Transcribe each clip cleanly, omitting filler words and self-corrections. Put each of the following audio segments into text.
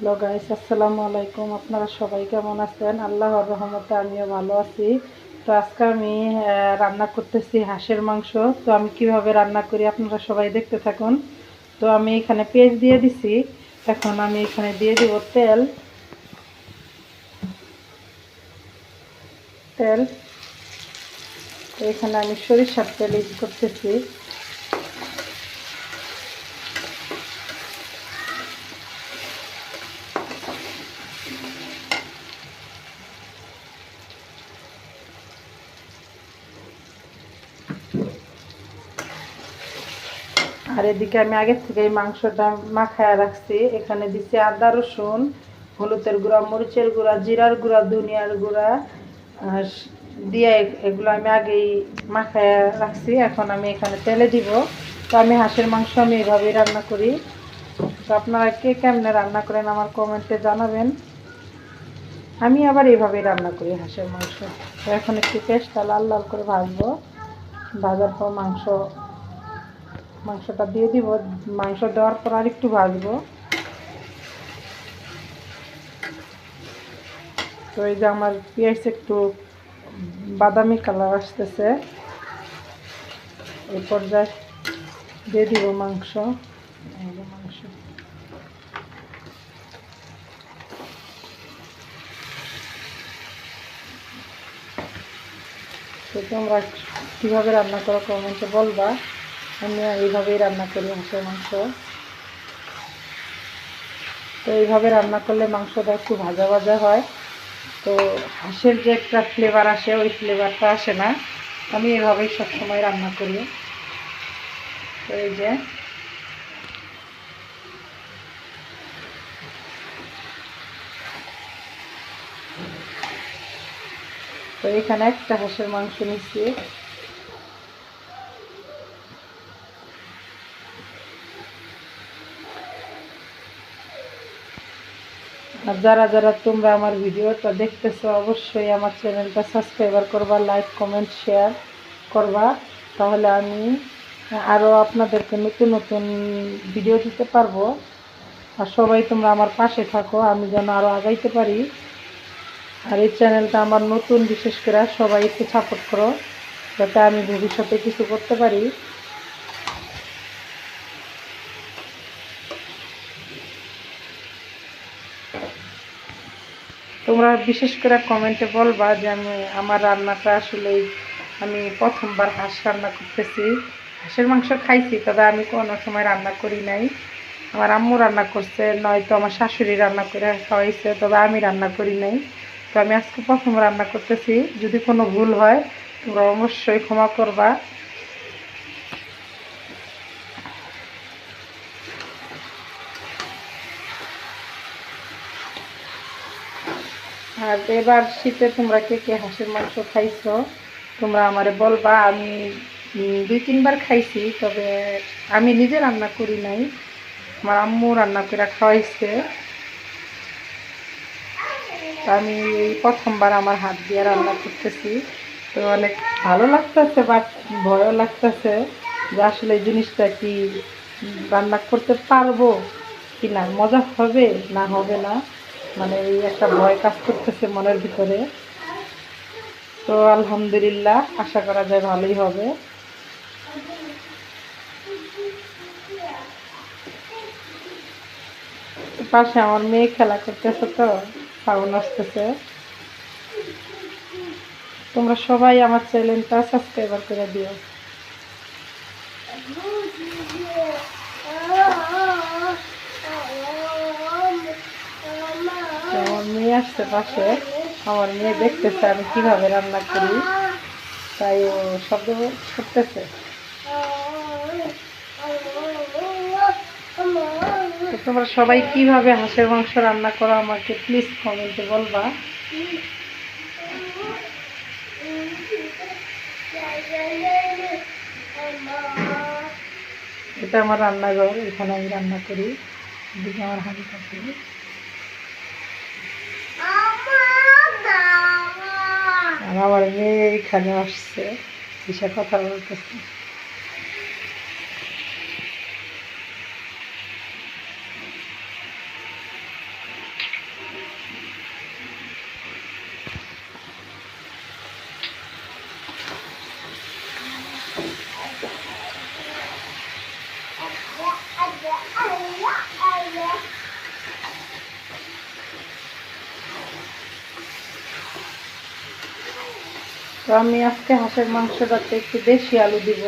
Hello guys, আসসালামু আলাইকুম। আপনারা সবাই কেমন আছেন? আল্লাহর রহমতে আমিও ভালো আছি। তো আজকে আমি রান্না করতেছি হাঁসের মাংস। তো আমি কিভাবে রান্না করি আপনারা সবাই দেখতে থাকুন। তো আমি এখানে পেঁয়াজ দিয়ে দিছি। এখন আমি এখানে দিয়ে দিব তেল। তেল তো এখানে আমি সরিষার তেল ইউজ করতেছি। আর এদিকে আমি আগের থেকে এই মাংসটা মাখায়া রাখছি। এখানে দিচ্ছি আদা রসুন, হলুদের গুঁড়া, মরিচের গুঁড়া, জিরার গুঁড়া, ধনিয়ার গুঁড়া আর দিয়ে এগুলো আমি আগেই মাখায়া রাখছি। এখন আমি এখানে তেলে দিব। তো আমি হাঁসের মাংস আমি এইভাবেই রান্না করি। তো আপনারা কে কেমনে রান্না করেন আমার কমেন্টে জানাবেন। আমি আবার এইভাবেই রান্না করি হাঁসের মাংস। তো এখন একটু পেঁয়াজটা লাল লাল করে ভাজবো। ভাজার পর মাংসটা দিয়ে দিব। মাংস দেওয়ার পর আর একটু ভাজবো। তো এই যে আমার পেঁয়াজ একটু বাদামি কালার আসতেছে, এই পর্যায়ে দিয়ে দিব মাংস। মাংস তো তোমরা কীভাবে রান্না করো কমেন্টে বলবা। আমি এইভাবেই রান্না করি হাঁসের মাংস। তো এইভাবে রান্না করলে মাংসটা একটু ভাজা ভাজা হয়। তো হাঁসের যে একটা ফ্লেভার আসে ওই ফ্লেভারটা আসে না। আমি এভাবেই সবসময় রান্না করি। তো এই যে তো এখানে একটা হাঁসের মাংস নিচ্ছি। আর যারা যারা তোমরা আমার ভিডিওটা দেখতেছো অবশ্যই আমার চ্যানেলটা সাবস্ক্রাইবার করবা, লাইক কমেন্ট শেয়ার করবা। তাহলে আমি আরও আপনাদেরকে নতুন নতুন ভিডিও দিতে পারবো। আর সবাই তোমরা আমার পাশে থাকো, আমি যেন আরও আগাইতে পারি। আর এই চ্যানেলটা আমার নতুন, বিশেষ করে সবাই একটু সাপোর্ট করো যাতে আমি ভবিষ্যতে কিছু করতে পারি। তোমরা বিশেষ করে কমেন্টে বলবা যে আমার রান্নাটা আসলেই আমি প্রথমবার হাঁস রান্না করতেছি। হাঁসের মাংস খাইছি, তবে আমি কোনো সময় রান্না করি নাই। আমার আম্মু রান্না করছে, নয়তো আমার শাশুড়ি রান্না করে খাওয়াইছে, তবে আমি রান্না করি নাই। তো আমি আজকে প্রথম রান্না করতেছি। যদি কোনো ভুল হয় তোমরা অবশ্যই ক্ষমা করবা। আর এবার শীতে তোমরা কে কে হাঁসের মাংস খাইছো তোমরা আমারে বলবা। আমি 2-3 বার খাইছি, তবে আমি নিজে রান্না করি নাই, আমার আম্মু রান্না করে খাওয়াইছে। তো আমি এই প্রথমবার আমার হাত দিয়ে রান্না করতেছি। তো অনেক ভালো লাগতেছে, বাট ভয়ও লাগতেছে যে আসলে এই জিনিসটা কি রান্না করতে পারবো কি না, মজা হবে না হবে না, মানে এই একটা ভয় কাজ করতেছে মনের ভিতরে। তো আলহামদুলিল্লাহ, আশা করা যায় ভালোই হবে। পাশে আমার মেয়ে খেলা করতেছে, তো সাউন্ড আসতেছে। তোমরা সবাই আমার চ্যানেলটা সাবস্ক্রাইবার করে দিও। আমার মেয়ে আসছে পাশে, আমার মেয়ে দেখতেছে আমি কিভাবে রান্না করি, তাই ও শব্দ করতেছে। তো তোমরা সবাই কিভাবে হাঁসের মাংস রান্না করো আমাকে প্লিজ কমেন্টে বলবা। এটা আমার রান্নাঘর, এখানে আমি রান্না করি। এদিকে আমার হাঁড়ি কাটি। আর আমার মেয়ে এখানে আসছে, এসে কথা বলতেছে। তো আমি আজকে হাঁসের মাংসটাতে একটু দেশি আলু দিব।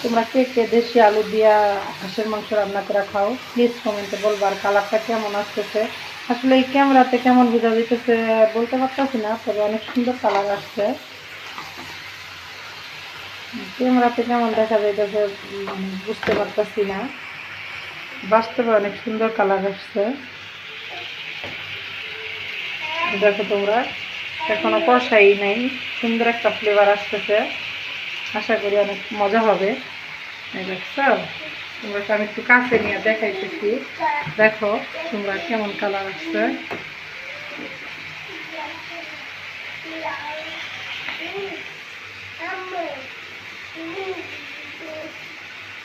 তোমরা কে কে দেশি আলু দিয়া হাঁসের মাংস রান্না করে খাও প্লিজ কমেন্টে বলবা। আর কালারটা কেমন আসতেছে, আসলে এই ক্যামেরাতে কেমন বোঝা যেতেছে বলতে পারতেছি না, তবে অনেক সুন্দর কালার আসছে। ক্যামেরাতে কেমন দেখা যাইতেছে বুঝতে পারতেছি না, বাস্তবে অনেক সুন্দর কালার আসছে। দেখো তোমরা, এখনো কষাই নাই, সুন্দর একটা ফ্লেভার আসতেছে, আশা করি অনেক মজা হবে। দেখছো তোমরা, আমি একটু কাছে নিয়ে দেখাইতেছি, দেখো তোমরা কেমন কালার আসছে।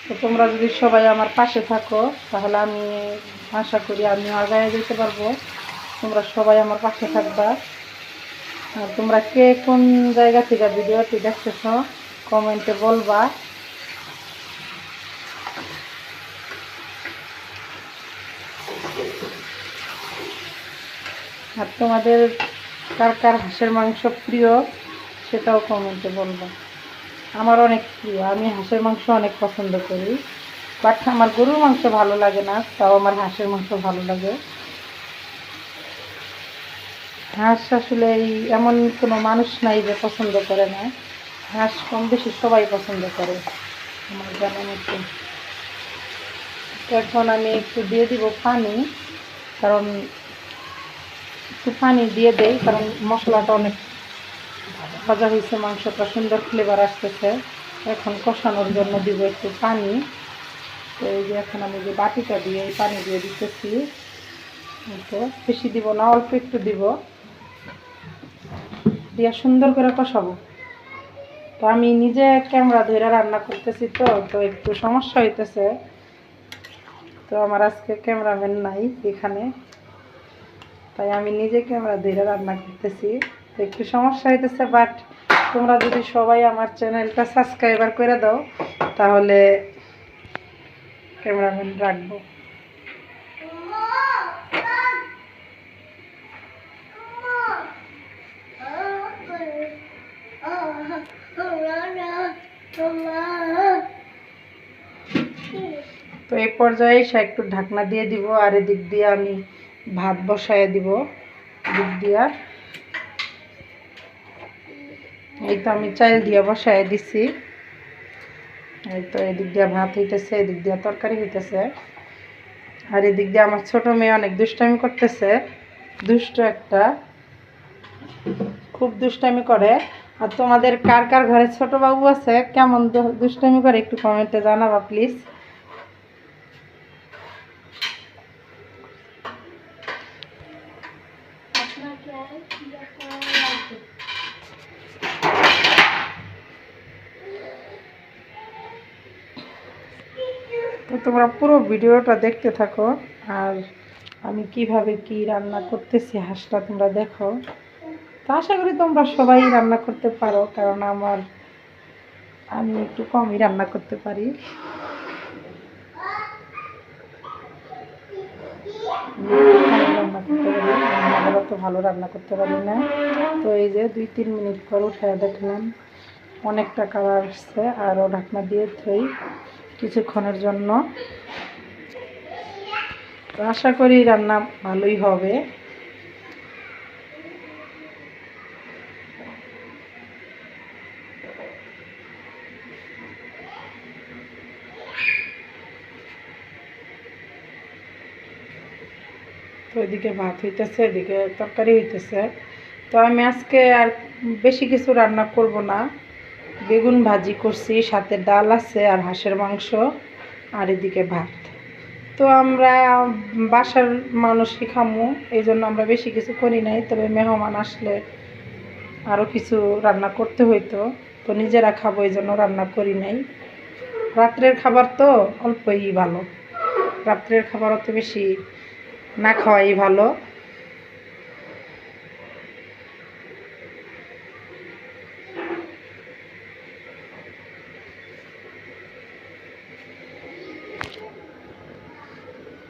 তো তোমরা যদি সবাই আমার পাশে থাকো তাহলে আমি আশা করি আমিও আগায় যেতে পারবো। তোমরা সবাই আমার পাশে থাকবা। আর তোমরা কে কোন জায়গা থেকে ভিডিওটি দেখতেছ কমেন্টে বলবা। আর তোমাদের কার কার হাঁসের মাংস প্রিয় সেটাও কমেন্টে বলবা। আমার অনেক প্রিয়, আমি হাঁসের মাংস অনেক পছন্দ করি, বাট আমার গরুর মাংস ভালো লাগে না, তাও আমার হাঁসের মাংস ভালো লাগে। হাঁস আসলে এমন কোনো মানুষ নাই যে পছন্দ করে না, হাঁস কম বেশি সবাই পছন্দ করে আমার জানা মতো। এখন আমি একটু দিয়ে দিব পানি, কারণ একটু পানি দিয়ে দেই কারণ মশলাটা অনেক ভাজা হয়েছে, মাংসটা সুন্দর ফ্লেভার আসতেছে। এখন কষানোর জন্য দিব একটু পানি। তো এই যে এখন আমি যে বাটিটা দিয়ে এই পানি দিয়ে দিতেছি, তো বেশি দিব না, অল্প একটু দিব, দিয়ে সুন্দর করে কষাবো। তো আমি নিজে ক্যামেরা ধরে রান্না করতেছি, তো তো একটু সমস্যা হইতেছে। তো আমার আজকে ক্যামেরাম্যান নাই এখানে, তাই আমি নিজে ক্যামেরা ধরে রান্না করতেছি, তো একটু সমস্যা হইতেছে। বাট তোমরা যদি সবাই আমার চ্যানেলটা সাবস্ক্রাইবার করে দাও তাহলে ক্যামেরাম্যান রাখবো। তো এই পর্যায়ে সে একটু ঢাকনা দিয়ে দিব, আর এদিক দিয়ে আমি ভাত বসায় দিব। দিক দিয়া এই তো আমি চাল দিয়ে বসায় দিছি। এই তো এদিক দিয়ে ভাত হইতেছে, এদিক দিয়ে তরকারি হইতেছে। আর এদিক দিয়ে আমার ছোট মেয়ে অনেক দুষ্টামি করতেছে, দুষ্ট একটা, খুব দুষ্টামি করে। আর তোমাদের কার কার ঘরে ছোট বাবু আছে কেমন দুষ্টামি করে একটু কমেন্টে জানাবা প্লিজ। তো তোমরা পুরো ভিডিওটা দেখতে থাকো, আর আমি কিভাবে কি রান্না করতেছি হাঁসটা তোমরা দেখো। তো আশা করি তোমরা সবাই রান্না করতে পারো, কারণ আমি একটু কমই রান্না করতে পারি। রান্না করতে পারি, আমরা তো ভালো রান্না করতে পারি না। তো এই যে 2-3 মিনিট পর উঠে দেখলাম অনেকটা কালার আসছে, আরও ঢাকনা দিয়ে থই কিছুক্ষণের জন্য। তো আশা করি রান্না ভালোই হবে। তো এদিকে ভাত হইতেছে, এদিকে তরকারি হইতেছে। তো আমি আজকে আর বেশি কিছু রান্না করব না, বেগুন ভাজি করছি, সাথে ডাল আছে আর হাঁসের মাংস, আর এদিকে ভাত। তো আমরা বাসার মানুষই খামু, এই জন্য আমরা বেশি কিছু করি নাই, তবে মেহমান আসলে আরও কিছু রান্না করতে হইতো, তো নিজেরা খাবো এই জন্য রান্না করি নাই। রাত্রের খাবার তো অল্পই ভালো, রাত্রের খাবার অত বেশি না খাওয়াই ভালো।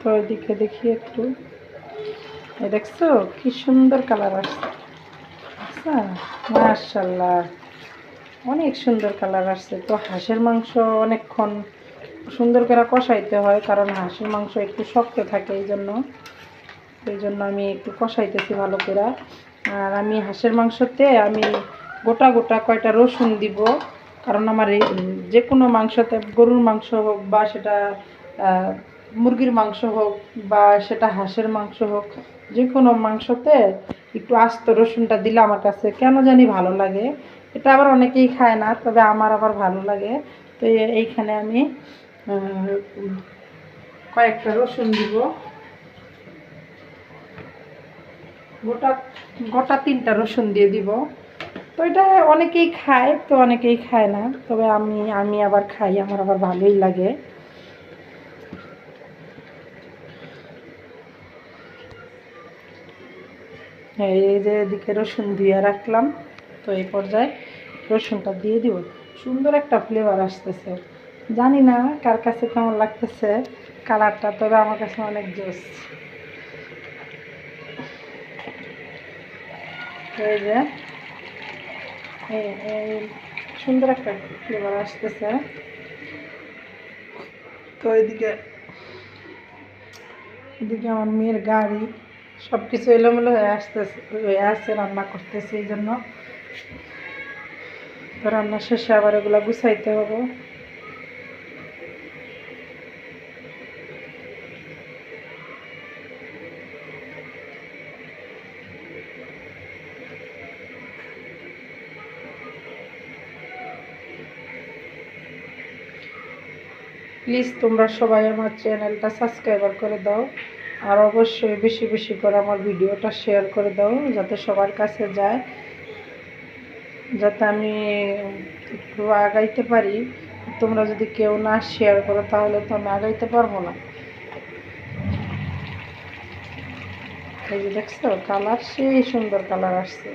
তো এদিকে দেখি একটু, দেখছো কি সুন্দর কালার আসছে, আচ্ছা মাশাআল্লাহ। অনেক সুন্দর কালার আসছে। তো হাঁসের মাংস অনেকক্ষণ সুন্দর করে কষাইতে হয়, কারণ হাঁসের মাংস একটু শক্ত থাকে, এই জন্য আমি একটু কষাইতেছি ভালো করে। আর আমি হাঁসের মাংসতে আমি গোটা গোটা কয়টা রসুন দিব, কারণ আমার এই যে কোনো মাংসতে, গরুর মাংস হোক বা সেটা মুরগির মাংস হোক বা সেটা হাঁসের মাংস হোক, যে কোনো মাংসতে একটু আস্ত রসুনটা দিলে আমার কাছে কেন জানি ভালো লাগে। এটা আবার অনেকেই খায় না, তবে আমার আবার ভালো লাগে। তো এইখানে আমি কয়েকটা রসুন দিব, গোটা গোটা 3টা রসুন দিয়ে দিব। তো এটা অনেকেই খায়, তো অনেকেই খায় না, তবে আমি আবার খাই, আমার আবার ভালোই লাগে। এই যে এদিকে রসুন দিয়ে রাখলাম, তো এই পর্যায়ে রসুনটা দিয়ে দিব। সুন্দর একটা ফ্লেভার আসতেছে, জানি না কার কাছে কেমন লাগতেছে কালারটা, তবে আমার কাছে অনেক জোস। এই যে এই সুন্দর একটা ফ্লেভার আসতেছে। তো এদিকে আমার মেয়ের গাড়ি সব কিছু এলোমেলো হয়ে আসছে, রান্না করতেছে, এই জন্য। তো রান্না শেষে আবার এগুলো গুছাইতে হবে। প্লিজ তোমরা সবাই আমার চ্যানেলটা সাবস্ক্রাইবার করে দাও, আর অবশ্যই বেশি বেশি করে আমার ভিডিওটা শেয়ার করে দাও, যাতে সবার কাছে যায়, যাতে আমি একটু আগাইতে পারি। তোমরা যদি কেউ না শেয়ার করো তাহলে তো আমি আগাইতে পারবো না। এই যে দেখছো কালার, সেই সুন্দর কালার আসছে।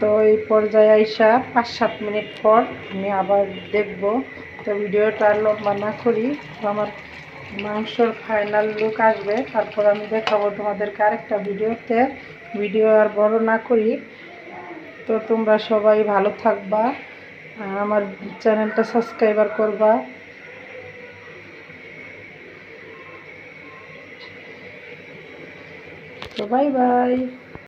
তো এই পর্যায়ে আইসা 5-7 মিনিট পর আমি আবার দেখব। তো ভিডিওটা আর লম্বা না করি, তো আমার মাংসর ফাইনাল লুক আসবে, তারপর আমি দেখাবো তোমাদেরকে আরেকটা ভিডিওতে। ভিডিও আর বড় না করি। তো তোমরা সবাই ভালো থাকবা, আমার চ্যানেলটা সাবস্ক্রাইবার করবা। তো বাই বাই।